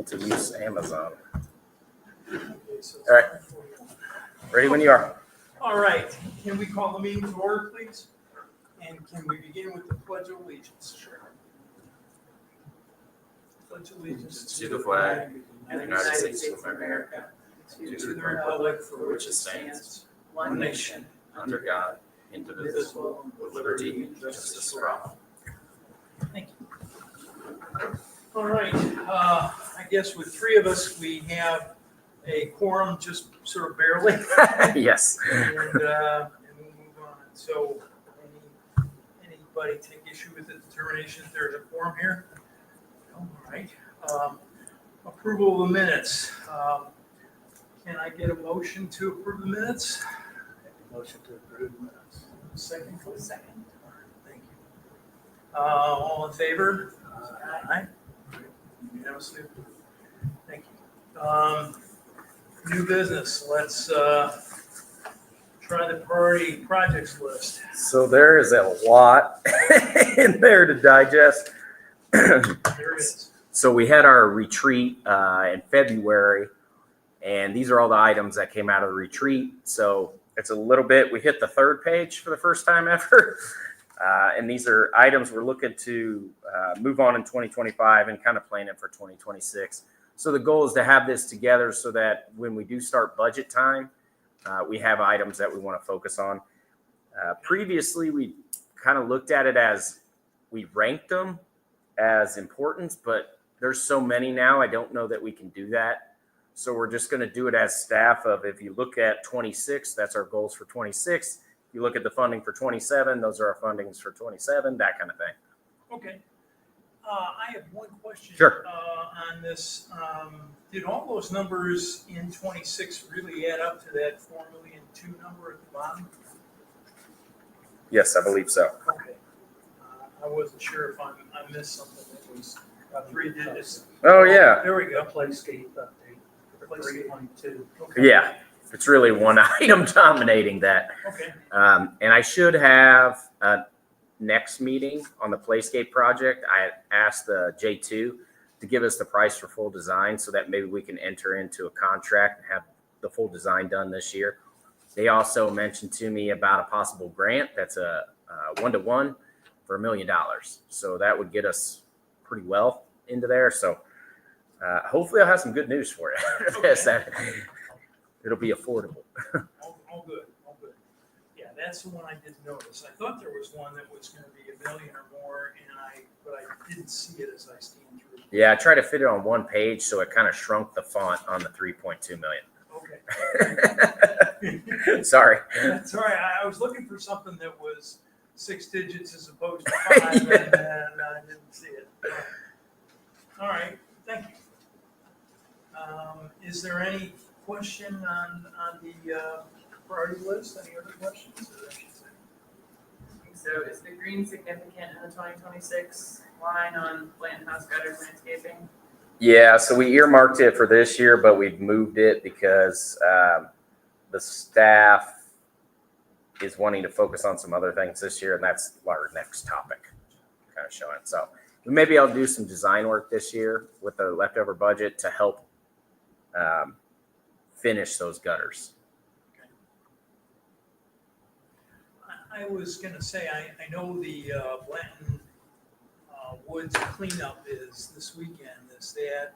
to use Amazon. Okay, so All right. Ready when you are. All right, can we call the meeting to order, please? And can we begin with the Pledge of Allegiance? Sure. Pledge allegiance To the flag of the United States of America, to the republic for which it stands, one nation, under God, indivisible, with liberty and justice for all. Thank you. All right, I guess with three of us, we have a quorum just sort of barely. Yes. And we'll move on. So, anybody take issue with the determination that there's a quorum here? All right. Approval of the minutes. Can I get a motion to approve the minutes? Motion to approve minutes. Second, please. Second. All right, thank you. All in favor? Aye. Unanimously approved. Thank you. New business. Let's try the priority projects list. So there is a lot in there to digest. There it is. So we had our retreat in February, and these are all the items that came out of the retreat. So it's a little bit, we hit the third page for the first time ever. And these are items we're looking to move on in 2025 and kind of planning for 2026. So the goal is to have this together so that when we do start budget time, we have items that we want to focus on. Previously, we kind of looked at it as we ranked them as importance, but there's so many now, I don't know that we can do that. So we're just going to do it as staff of, if you look at 26, that's our goals for 26. If you look at the funding for 27, those are our fundings for 27, that kind of thing. Okay. I have one question. Sure. On this. Did all those numbers in 26 really add up to that 4,000,002 number at the bottom? Yes, I believe so. Okay. I wasn't sure if I missed something that was 3 digits. Oh, yeah. There we go. Playscape update for 3.2. Okay. Yeah. It's really one item dominating that. Okay. And I should have a next meeting on the Playscape project. I asked the J2 to give us the price for full design so that maybe we can enter into a contract and have the full design done this year. They also mentioned to me about a possible grant that's a 1-to-1 for $1 million. So that would get us pretty well into there. So hopefully I'll have some good news for you. Okay. It'll be affordable. All good. All good. Yeah, that's the one I didn't notice. I thought there was one that was going to be $1 million or more, but I didn't see it as I scanned through. Yeah, I tried to fit it on one page, so it kind of shrunk the font on the 3.2 million. Okay. Sorry. That's all right. I was looking for something that was 6 digits as opposed to 5, and I didn't see it. All right. Thank you. Is there any question on the priority list? Any other questions? So is the green significant in the 2026 line on Blanton House gutters landscaping? Yeah, so we earmarked it for this year, but we've moved it because the staff is wanting to focus on some other things this year, and that's our next topic, kind of showing. So maybe I'll do some design work this year with the leftover budget to help finish those gutters. I was going to say, I know the Blanton Woods cleanup is this weekend. Is there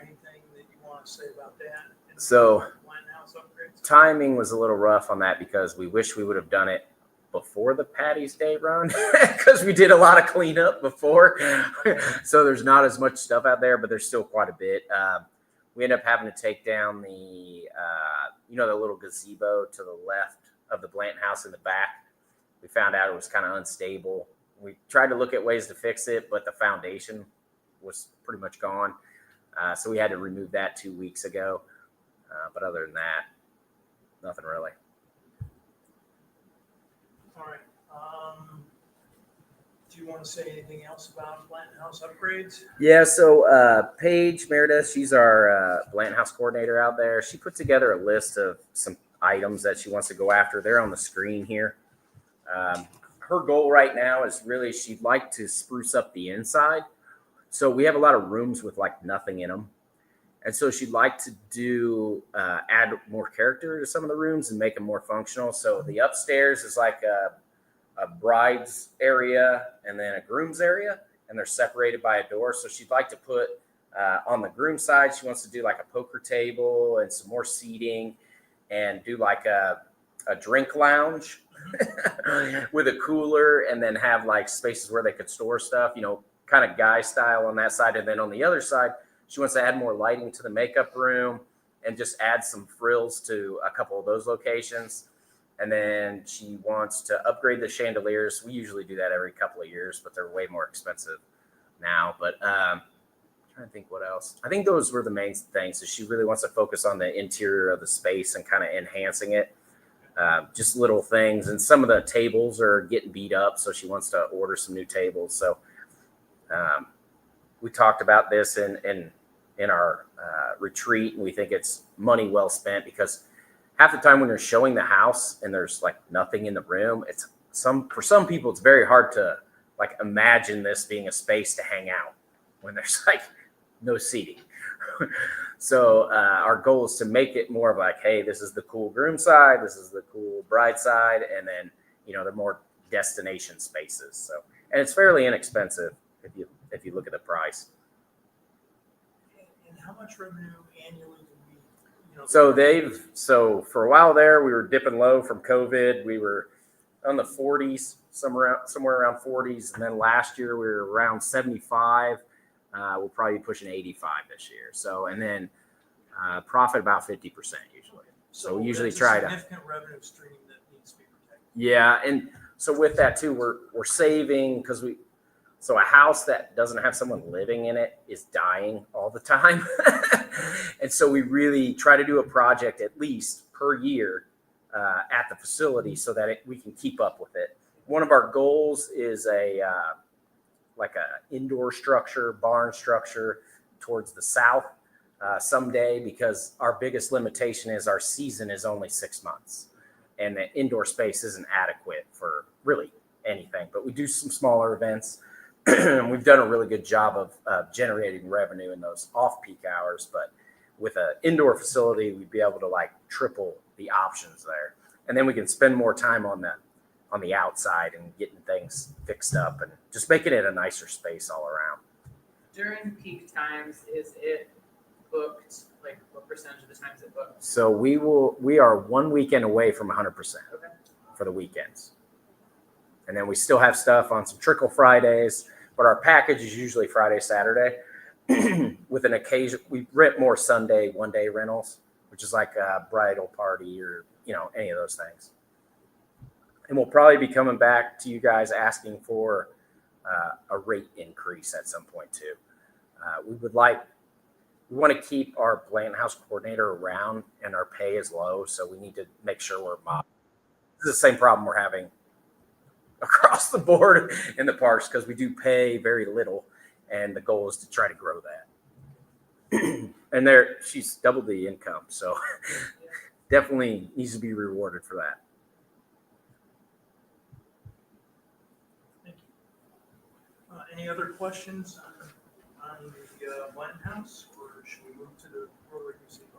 anything that you want to say about that? So Blanton House upgrades? timing was a little rough on that because we wish we would have done it before the Patty's Day run because we did a lot of cleanup before. So there's not as much stuff out there, but there's still quite a bit. We ended up having to take down the little gazebo to the left of the Blanton House in the back. We found out it was kind of unstable. We tried to look at ways to fix it, but the foundation was pretty much gone. So we had to remove that 2 weeks ago. But other than that, nothing really. All right. Do you want to say anything else about Blanton House upgrades? Yeah, so Paige Meredith, she's our Blanton House coordinator out there. She put together a list of some items that she wants to go after. They're on the screen here. Her goal right now is really she'd like to spruce up the inside. So we have a lot of rooms with like nothing in them. And so she'd like to do add more character to some of the rooms and make them more functional. So the upstairs is like a bride's area and then a groom's area, and they're separated by a door. So she'd like to put on the groom side, she wants to do like a poker table and some more seating and do like a drink lounge with a cooler, and then have like spaces where they could store stuff, kind of guy style on that side. And then on the other side, she wants to add more lighting to the makeup room and just add some frills to a couple of those locations. And then she wants to upgrade the chandeliers. We usually do that every couple of years, but they're way more expensive now. But I'm trying to think what else. I think those were the main things. So she really wants to focus on the interior of the space and kind of enhancing it. Just little things. And some of the tables are getting beat up, so she wants to order some new tables. So we talked about this in our retreat, and we think it's money well spent, because half the time when you're showing the house and there's like nothing in the room, for some people it's very hard to like imagine this being a space to hang out when there's like no seating. So our goal is to make it more of like, hey, this is the cool groom side, this is the cool bride side, and then they're more destination spaces. So, and it's fairly inexpensive if you look at the price. And how much revenue annually do we? So for a while there, we were dipping low from COVID. We were on the 40s, somewhere around 40s, and then last year we were around 75. We'll probably be pushing 85 this year. So, and then profit about 50% usually. So we usually try to significant revenue stream that needs to be protected. Yeah, and so with that too, we're saving, because so a house that doesn't have someone living in it is dying all the time. And so we really try to do a project at least per year at the facility so that we can keep up with it. One of our goals is like a indoor structure, barn structure towards the south someday, because our biggest limitation is our season is only 6 months, and the indoor space isn't adequate for really anything. But we do some smaller events. We've done a really good job of generating revenue in those off-peak hours, but with an indoor facility, we'd be able to like triple the options there. And then we can spend more time on the outside and getting things fixed up and just making it a nicer space all around. During peak times, is it booked? Like, what percentage of the time is it booked? So we are 1 weekend away from 100% Okay. for the weekends. And then we still have stuff on some trickle Fridays, but our package is usually Friday, Saturday, with an occasion. We rent more Sunday, 1 day rentals, which is like a bridal party or, any of those things. And we'll probably be coming back to you guys asking for a rate increase at some point too. We want to keep our Blanton House coordinator around, and our pay is low. So we need to make sure we're mob. This is the same problem we're having across the board in the parks, because we do pay very little, and the goal is to try to grow that. And she's doubled the income, so definitely needs to be rewarded for that. Thank you. Any other questions on the Blanton House, or should we move to the Rotary Gazebo?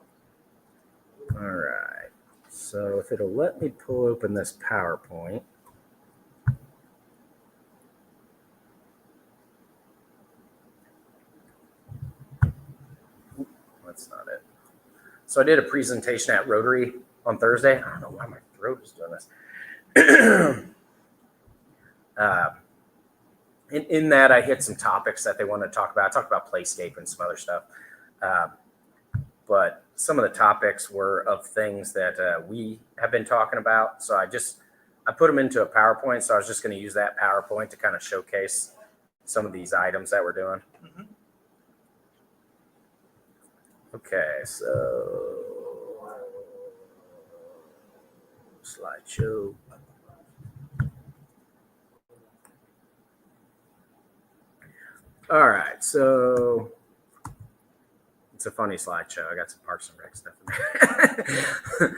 All right. So if it'll let me pull open this PowerPoint. That's not it. So I did a presentation at Rotary on Thursday. I don't know why my throat is doing this. In that, I hit some topics that they wanted to talk about. I talked about Playscape and some other stuff. But some of the topics were of things that we have been talking about. So I put them into a PowerPoint. So I was just going to use that PowerPoint to kind of showcase some of these items that we're doing. Mm-hmm. Okay, so slideshow. All right, so it's a funny slideshow. I got some Parks and Rec stuff in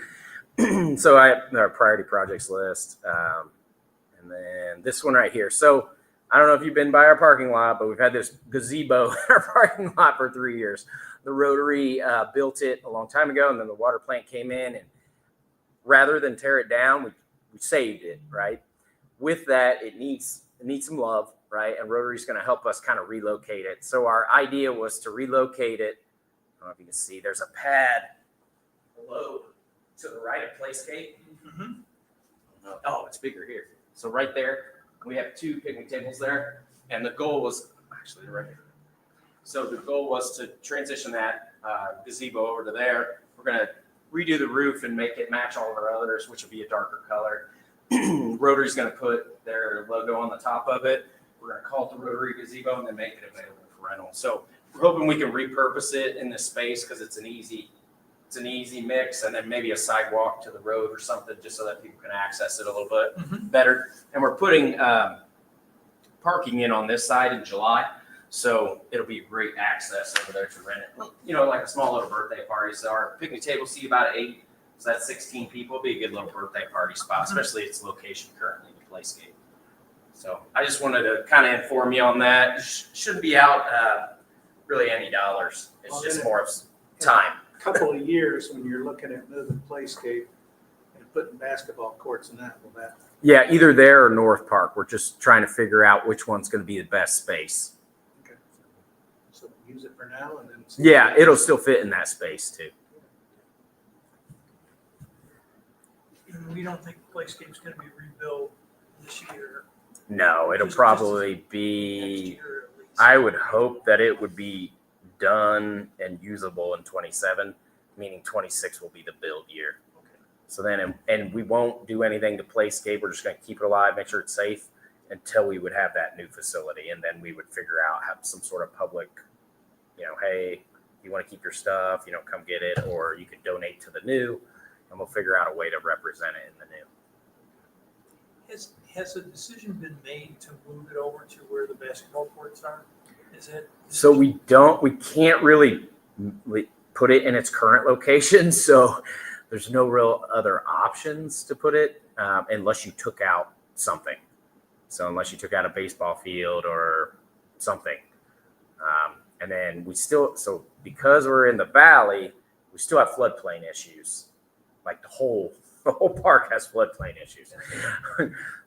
there. So I have our priority projects list, and then this one right here. So I don't know if you've been by our parking lot, but we've had this gazebo in our parking lot for 3 years. the Rotary built it a long time ago, and then the water plant came in, and rather than tear it down, we saved it, right? With that, it needs some love, right? And Rotary's going to help us kind of relocate it. So our idea was to relocate it. I don't know if you can see, there's a pad below to the right of Playscape. Mhm. Oh, it's bigger here. So right there, we have 2 picnic tables there, and the goal was actually right here. So the goal was to transition that gazebo over to there. We're going to redo the roof and make it match all of our others, which will be a darker color. Rotary's going to put their logo on the top of it. We're going to call it the Rotary Gazebo and then make it available for rental. So we're hoping we can repurpose it in this space because it's an easy mix, and then maybe a sidewalk to the road or something just so that people can access it a little bit better. And we're putting parking in on this side in July. So it'll be great access over there to rent it. You know, like a small little birthday party. So our picnic table seat about 8. So that's 16 people. Be a good little birthday party spot, especially its location currently in the Playscape. So I just wanted to kind of inform you on that. Shouldn't be out really any dollars. It's Well, just then more of time. Couple of years when you're looking at moving Playscape and putting basketball courts in that, will that? Yeah, either there or North Park. We're just trying to figure out which one's going to be the best space. Okay. So use it for now and then. see- Yeah, it'll still fit in that space too. And we don't think Playscape's gonna be rebuilt this year, No, it'll probably be. next year at least. I would hope that it would be done and usable in 27, meaning 26 will be the build year. Okay. So then, and we won't do anything to Playscape. We're just going to keep it alive, make sure it's safe until we would have that new facility. And then we would figure out, have some sort of public, hey, you want to keep your stuff, come get it, or you can donate to the new, and we'll figure out a way to represent it in the new. Has a decision been made to move it over to where the basketball courts are? Is it? So we can't really put it in its current location. So there's no real other options to put it unless you took out something. So unless you took out a baseball field or something. And then because we're in the valley, we still have floodplain issues. Like the whole park has floodplain issues.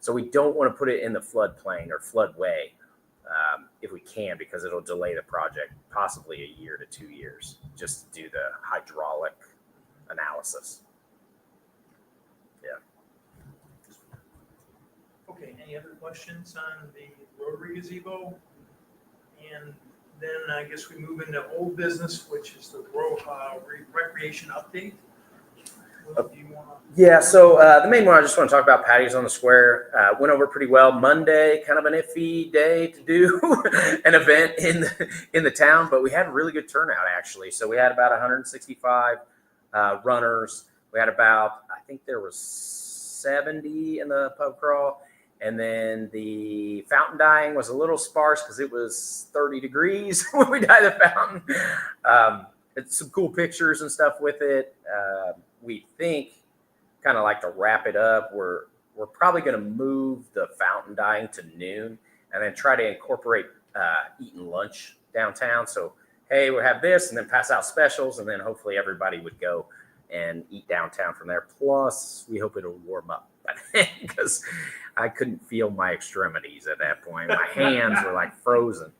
So we don't want to put it in the floodplain or floodway. If we can, because it'll delay the project possibly a year to 2 years just to do the hydraulic analysis. Yeah. Okay, any other questions on the Rotary gazebo? And then I guess we move into old business, which is the recreation update. What do you want to? Yeah, so the main one I just want to talk about, patios on the square, went over pretty well. Monday, kind of an iffy day to do an event in the town, but we had a really good turnout actually. So we had about 165 runners. We had about, I think there was 70 in the pub crawl, and then the fountain dyeing was a little sparse because it was 30 degrees when we dyed the fountain. It's some cool pictures and stuff with it. We think, kind of like to wrap it up, we're probably going to move the fountain dyeing to noon and then try to incorporate eating lunch downtown. So, hey, we'll have this and then pass out specials, and then hopefully everybody would go and eat downtown from there. Plus, we hope it'll warm up because I couldn't feel my extremities at that point. My hands were like frozen.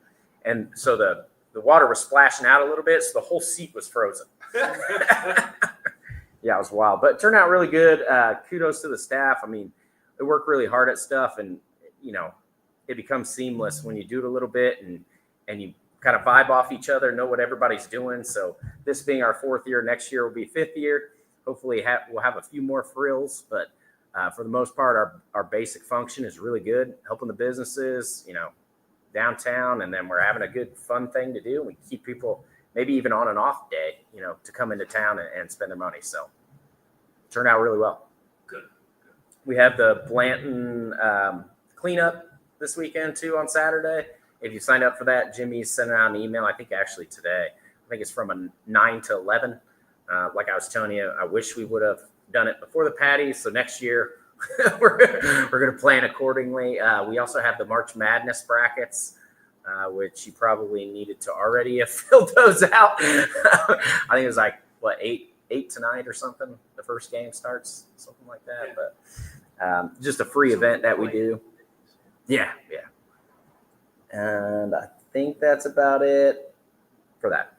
And so the water was splashing out a little bit, so the whole seat was frozen. Yeah, it was wild, but it turned out really good. Kudos to the staff. I mean, they work really hard at stuff, and it becomes seamless when you do it a little bit and you kind of vibe off each other, know what everybody's doing. So this being our 4th year, next year will be 5th year. Hopefully we'll have a few more frills, but for the most part, our basic function is really good, helping the businesses, downtown, and then we're having a good fun thing to do. We keep people maybe even on an off day, to come into town and spend their money. So turned out really well. Good. We have the Blanton cleanup this weekend too on Saturday. If you signed up for that, Jimmy's sending out an email, I think actually today. I think it's from 9 to 11. Like I was telling you, I wish we would have done it before the patties. So next year we're going to plan accordingly. We also have the March Madness brackets which you probably needed to already have filled those out. I think it was like, what, eight tonight or something? The first game starts, something like that. But just a free event that we do. Yeah. And I think that's about it for that.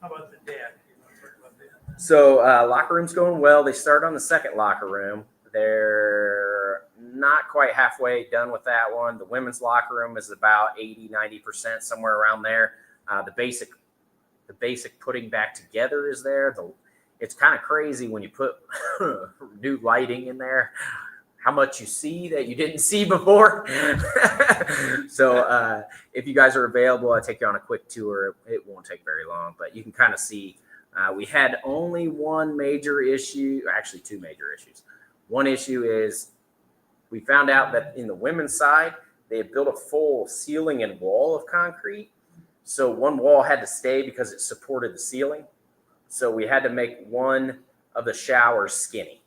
How about the deck? You want to talk about that? So locker room's going well. They started on the second locker room. They're not quite halfway done with that one. The women's locker room is about 80-90%, somewhere around there. The basic putting back together is there. It's kind of crazy when you put new lighting in there, how much you see that you didn't see before. So if you guys are available, I'll take you on a quick tour. It won't take very long, but you can kind of see. We had only one major issue, actually two major issues. One issue is we found out that in the women's side, they had built a full ceiling and wall of concrete. So one wall had to stay because it supported the ceiling. So we had to make one of the showers skinny.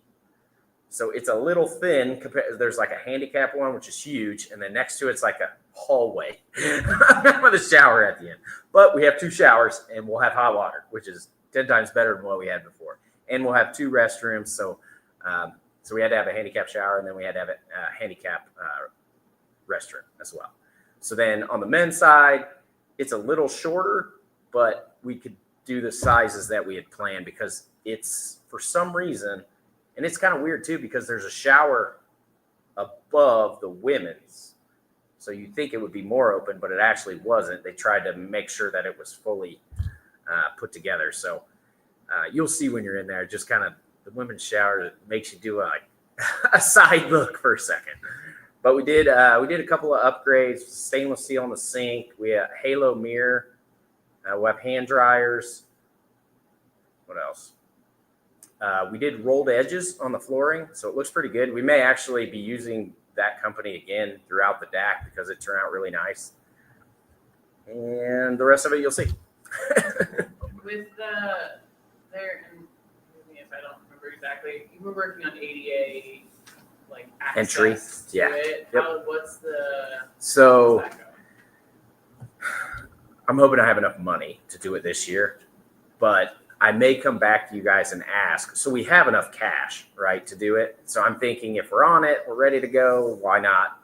So it's a little thin. There's like a handicap one, which is huge. And then next to it's like a hallway with a shower at the end. But we have two showers and we'll have hot water, which is 10 times better than what we had before. And we'll have two restrooms. So we had to have a handicap shower, and then we had to have a handicap restroom as well. So then on the men's side, it's a little shorter, but we could do the sizes that we had planned because it's, for some reason, and it's kind of weird too, because there's a shower above the women's. So you'd think it would be more open, but it actually wasn't. They tried to make sure that it was fully put together. So you'll see when you're in there, just kind of the women's shower makes you do a side look for a second. But we did a couple of upgrades, stainless steel on the sink. We have halo mirror. We'll have hand dryers. What else? We did rolled edges on the flooring, so it looks pretty good. We may actually be using that company again throughout the DAC because it turned out really nice. And the rest of it you'll see. With and if I don't remember exactly, you were working on ADA like access Entry, to yeah. it. Yep. How's So that going? I'm hoping I have enough money to do it this year, but I may come back to you guys and ask. So we have enough cash, right, to do it. So I'm thinking if we're on it, we're ready to go, why not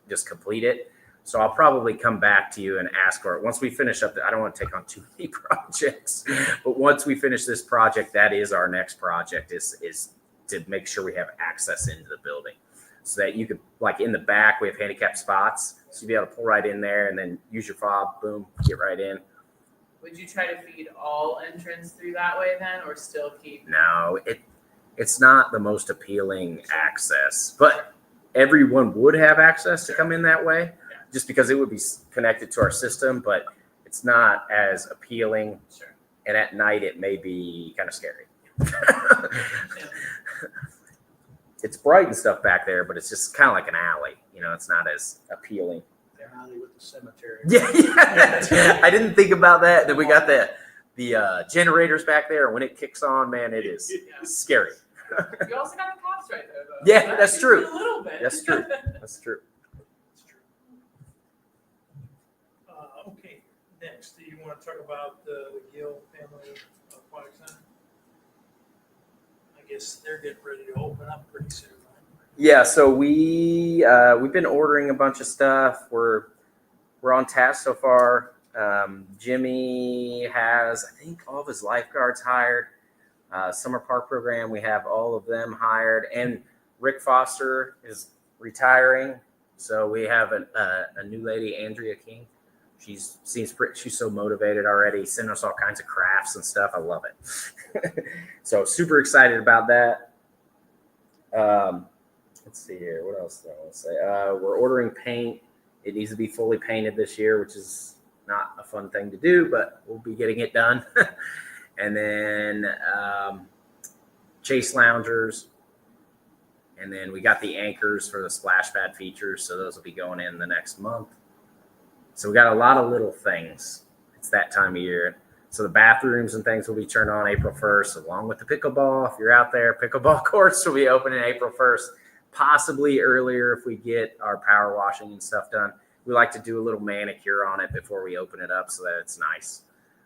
just complete it? So I'll probably come back to you and ask for it. Once we finish up, I don't want to take on too many projects, but once we finish this project, that is our next project is to make sure we have access into the building so that you could, like in the back, we have handicap spots. So you'll be able to pull right in there and then use your fob, boom, get right in. Would you try to feed all entrants through that way then, or still keep? No, it's not the most appealing access, but everyone would have access to come in that way just because it would be connected to our system, but it's not as appealing. Sure. And at night, it may be kind of scary. It's bright and stuff back there, but it's just kind of like an alley. You know, it's not as appealing. They're alley with the cemetery. Yeah. I didn't think about that. Then we got the generators back there. And when it kicks on, man, it is scary. You also got the cops right there, though. Yeah, That that's gives true. you A little bit. That's true. That's true. Okay, next, do you want to talk about the Gill Family Aquatic Center? I guess they're getting ready to open up pretty soon, right? Yeah, so we've been ordering a bunch of stuff. We're on task so far. Jimmy has, I think, all of his lifeguards hired. Summer park program, we have all of them hired, and Rick Foster is retiring. So we have a new lady, Andrea King. She's so motivated already, sending us all kinds of crafts and stuff. I love it. So super excited about that. Let's see here. What else do I want to say? We're ordering paint. It needs to be fully painted this year, which is not a fun thing to do, but we'll be getting it done. And then chase loungers. And then we got the anchors for the splash pad features. So those will be going in the next month. So we got a lot of little things. It's that time of year. So the bathrooms and things will be turned on April 1st, along with the pickleball. If you're out there, pickleball courts will be opening April 1st, possibly earlier if we get our power washing and stuff done. we like to do a little manicure on it before we open it up so that it's nice.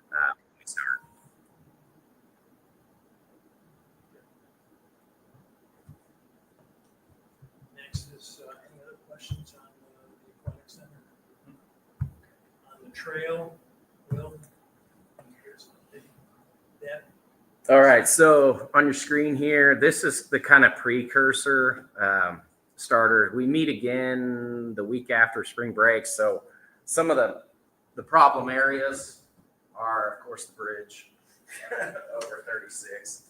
When we start. Next is, any other questions on the aquatic center? On the trail, Will? Here's that. All right, so on your screen here, this is the kind of precursor starter. We meet again the week after spring break. So some of the problem areas are, of course, the bridge over 36.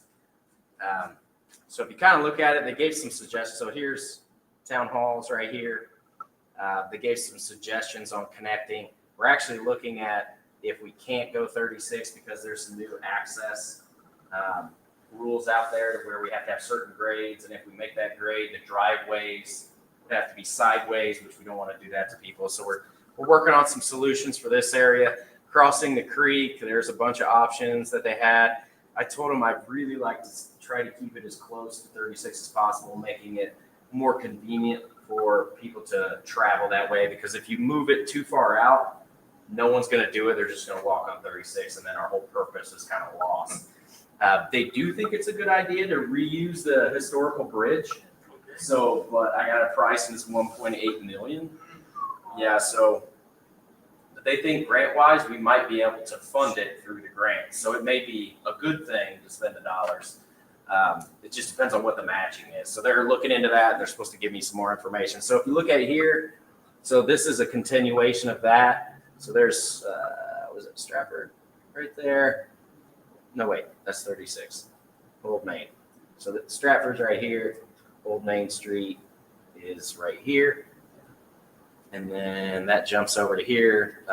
So if you kind of look at it, they gave some suggestions. So here's town halls right here. They gave some suggestions on connecting. We're actually looking at if we can't go 36 because there's some new access rules out there to where we have to have certain grades, and if we make that grade, the driveways would have to be sideways, which we don't want to do that to people. So we're working on some solutions for this area. Crossing the creek, there's a bunch of options that they had. I told them I'd really like to try to keep it as close to 36 as possible, making it more convenient for people to travel that way, because if you move it too far out, no one's going to do it. They're just going to walk on 36, and then our whole purpose is kind of lost. They do think it's a good idea to reuse the historical bridge. So, but I got a price and it's 1.8 million. Yeah, so they think grant-wise, we might be able to fund it through the grant. So it may be a good thing to spend the dollars. It just depends on what the matching is. So they're looking into that, and they're supposed to give me some more information. So if you look at it here, so this is a continuation of that. So there's, was it Stratford right there? No, wait, that's 36, Old Main. So the Stratford's right here. Old Main Street is right here. And then that jumps over to here,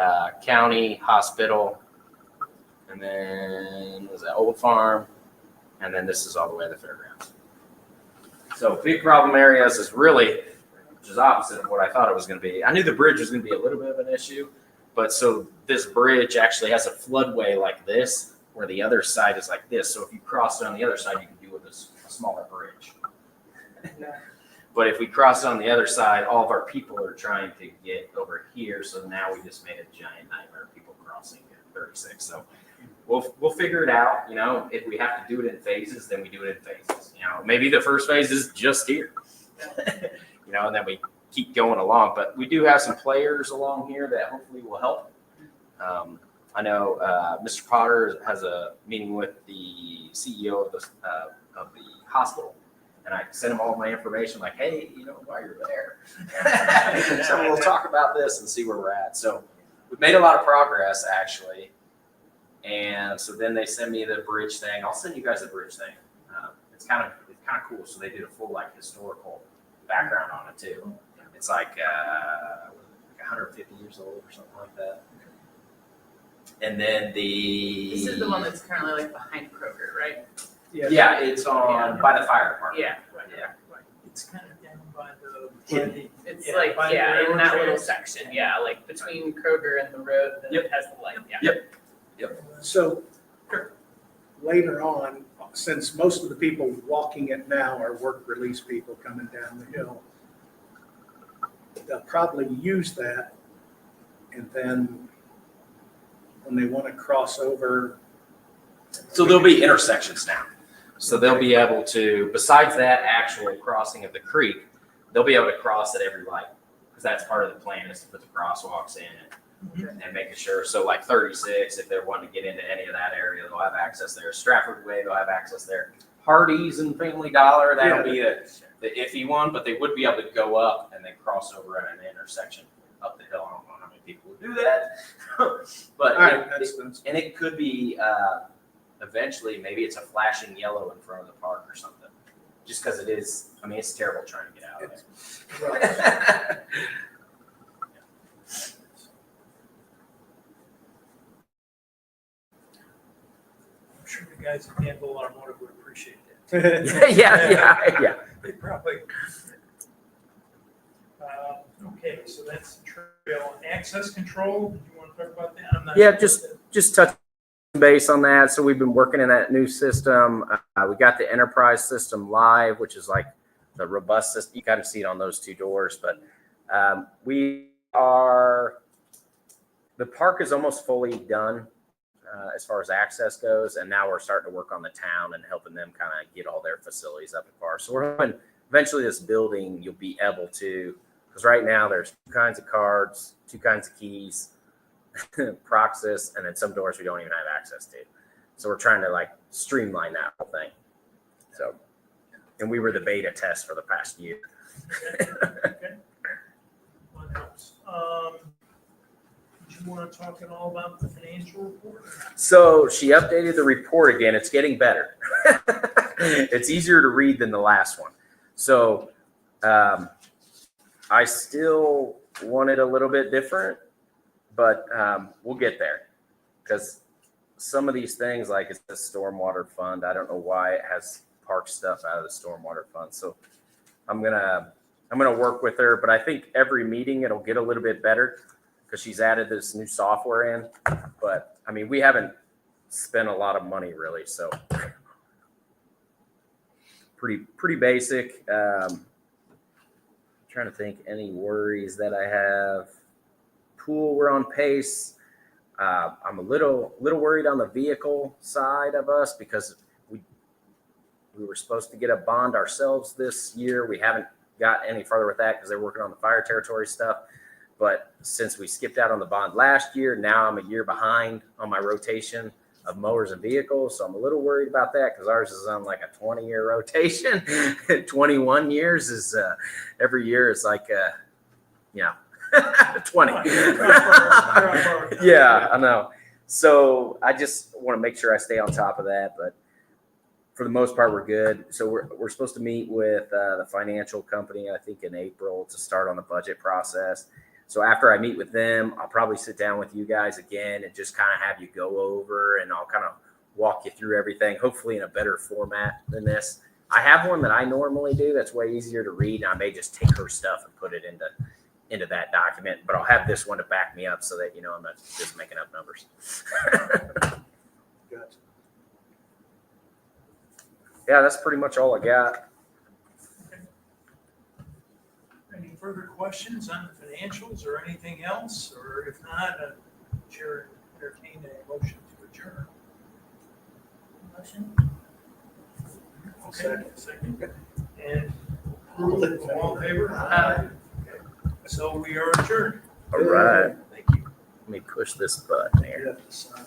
County, Hospital, and then was that Old Farm? And then this is all the way to the fairgrounds. So big problem areas is really, which is opposite of what I thought it was going to be. I knew the bridge was going to be a little bit of an issue, but so this bridge actually has a floodway like this, where the other side is like this. So if you cross it on the other side, you can do it with a smaller bridge. But if we cross it on the other side, all of our people are trying to get over here. So now we just made a giant nightmare of people crossing at 36. So we'll figure it out. You know, if we have to do it in phases, then we do it in phases. You know, maybe the first phase is just here. You know, and then we keep going along. But we do have some players along here that hopefully will help. I know Mr. Potter has a meeting with the CEO of the hospital, and I sent him all my information, like, hey, you know, while you're there, so we'll talk about this and see where we're at. So we've made a lot of progress, actually, and so then they send me the bridge thing. I'll send you guys the bridge thing. It's kind of cool. So they did a full historical background on it too. It's like 150 years old or something like that. And then This is the one that's currently like behind Kroger, right? yeah, it's on by the fire department. Yeah. Right. It's kind of down by the. It's Yeah, like, by the yeah, in railroad that little tracks. section, yeah, like between Kroger and the road that Yep. has the light, yeah. Yep. So later on, since most of the people walking it now are work release people coming down the hill, they'll probably use that, and then when they want to cross over. So there'll be intersections now. So they'll be able to, besides that actual crossing of the creek, they'll be able to cross at every light, because that's part of the plan, is to put the crosswalks in and making sure. So like 36, if they're wanting to get into any of that area, they'll have access there. Stratford Way, they'll have access there. Hardee's and Family Dollar, that'll be the iffy one, but they would be able to go up and then cross over at an intersection up the hill. I don't know how many people would do that, but All right, that's and it could be eventually, maybe it's a flashing yellow in front of the park or something, just because it is. I mean, it's terrible trying to get out of there. I'm sure the guys at Danville Automotive would appreciate that. yeah. They probably. Okay, so that's the trail. Access control, do you want to talk about that? I'm not Yeah, sure. just touch base on that. So we've been working in that new system. We got the enterprise system live, which is like the robust system. You kind of see it on those two doors, but we the park is almost fully done as far as access goes, and now we're starting to work on the town and helping them kind of get all their facilities up to par. So we're hoping eventually this building you'll be able to, because right now there's 2 kinds of cards, 2 kinds of keys, Proxys, and then some doors we don't even have access to. So we're trying to like streamline that whole thing. So, and we were the beta test for the past year. Okay. What else? Did you want to talk at all about the financial report? So she updated the report again. It's getting better. It's easier to read than the last one. So I still want it a little bit different, but we'll get there, because some of these things, like it's the stormwater fund, I don't know why it has park stuff out of the stormwater fund. So I'm gonna work with her, but I think every meeting it'll get a little bit better because she's added this new software in. But I mean, we haven't spent a lot of money really, so pretty basic. Trying to think any worries that I have. Pool, we're on pace. I'm a little worried on the vehicle side of us because we were supposed to get a bond ourselves this year. We haven't got any further with that because they're working on the fire territory stuff. But since we skipped out on the bond last year, now I'm a year behind on my rotation of mowers and vehicles. So I'm a little worried about that because ours is on like a 20-year rotation. 21 years is every year is like, 20. Yeah, I know. So I just want to make sure I stay on top of that. But for the most part, we're good. So we're supposed to meet with the financial company, I think in April, to start on the budget process. So after I meet with them, I'll probably sit down with you guys again and just kind of have you go over, and I'll kind of walk you through everything, hopefully in a better format than this. I have one that I normally do that's way easier to read, and I may just take her stuff and put it into that document, but I'll have this one to back me up so that, I'm not just making up numbers. Gotcha. Yeah, that's pretty much all I got. Any further questions on the financials or anything else? Or if not, Chair entertain a motion to adjourn. Motion? Okay, second. And all in favor? Aye. Okay. So we are adjourned. All right. Thank you. Let me push this button here. You have to sign.